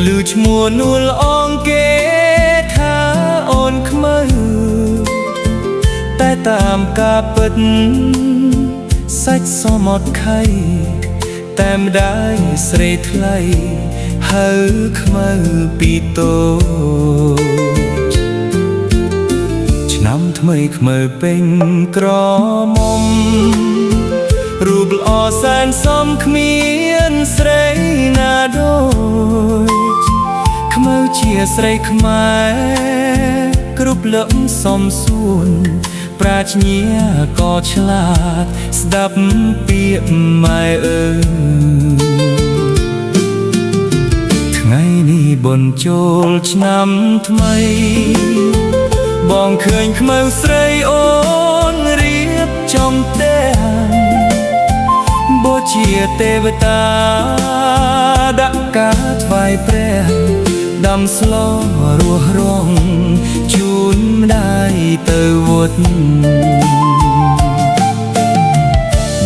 លឺឈ្មោះនួលអងគេថាអូនខ្មៅតែតាមការពិតសាច់សមត់ខៃតែម្ដាយស្រីថ្លៃហៅខ្មៅពីតូចឆ្នាំថ្មីខ្មៅពេញក្រមុំរូបល្អសែនសមគ្មានស្រីណាដូចខ្មៅជាស្រីខ្មែរគ្រប់លំសំសួនប្រាជ្ញាក៏ឆ្លាតស្ដាប់ពាក្យម៉ែអើថ្ងៃនេះបុណ្យចូលឆ្នាំថ្មីបងឃើញខ្មៅស្រីអូនរៀបចំផ្ទះបូជាទេវតាដាក់ការថ្វាយព្រះដាំស្លរស់រងជូនម្ដាយទៅវត្ត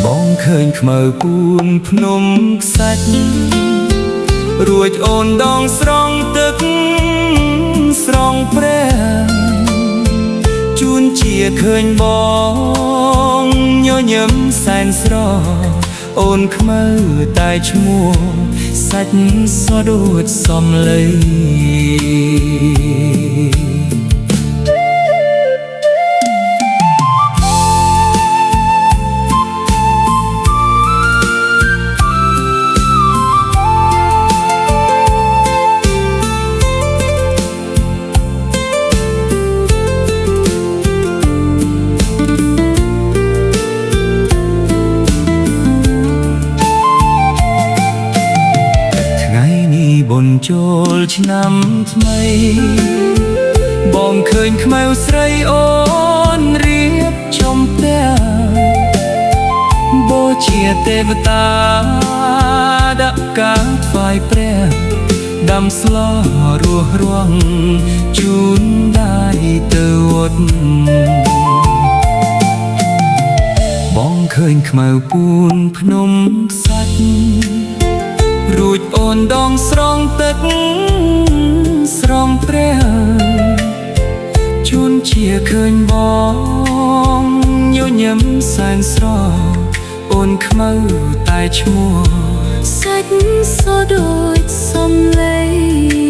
បងឃើញខ្មៅពូនភ្នំខ្សាច់រួចអូនដងស្រង់ទឹកស្រង់ព្រះជូនជាឃើញបងញញឹមសែនស្រអូនខ្មៅតែឈ្មោះសាច់សដូចសំឡីបុណ្យចូលឆ្នាំថ្មីបងឃើញខ្មៅស្រីអូនរៀបចំផ្ទះបូជាទេវតាដាក់ការថ្វាយព្រះដាំស្លរស់រងជូនដាយទៅវត្តបងឃើញខ្មៅពូនភ្នំខ្សាច់រួចអូនដងស្រង់ទឹកស្រង់ព្រះជូនជាឃើញបងញញឹមសែនស្រអូនខ្មៅតែឈ្មោះសាច់សដូចសំឡេង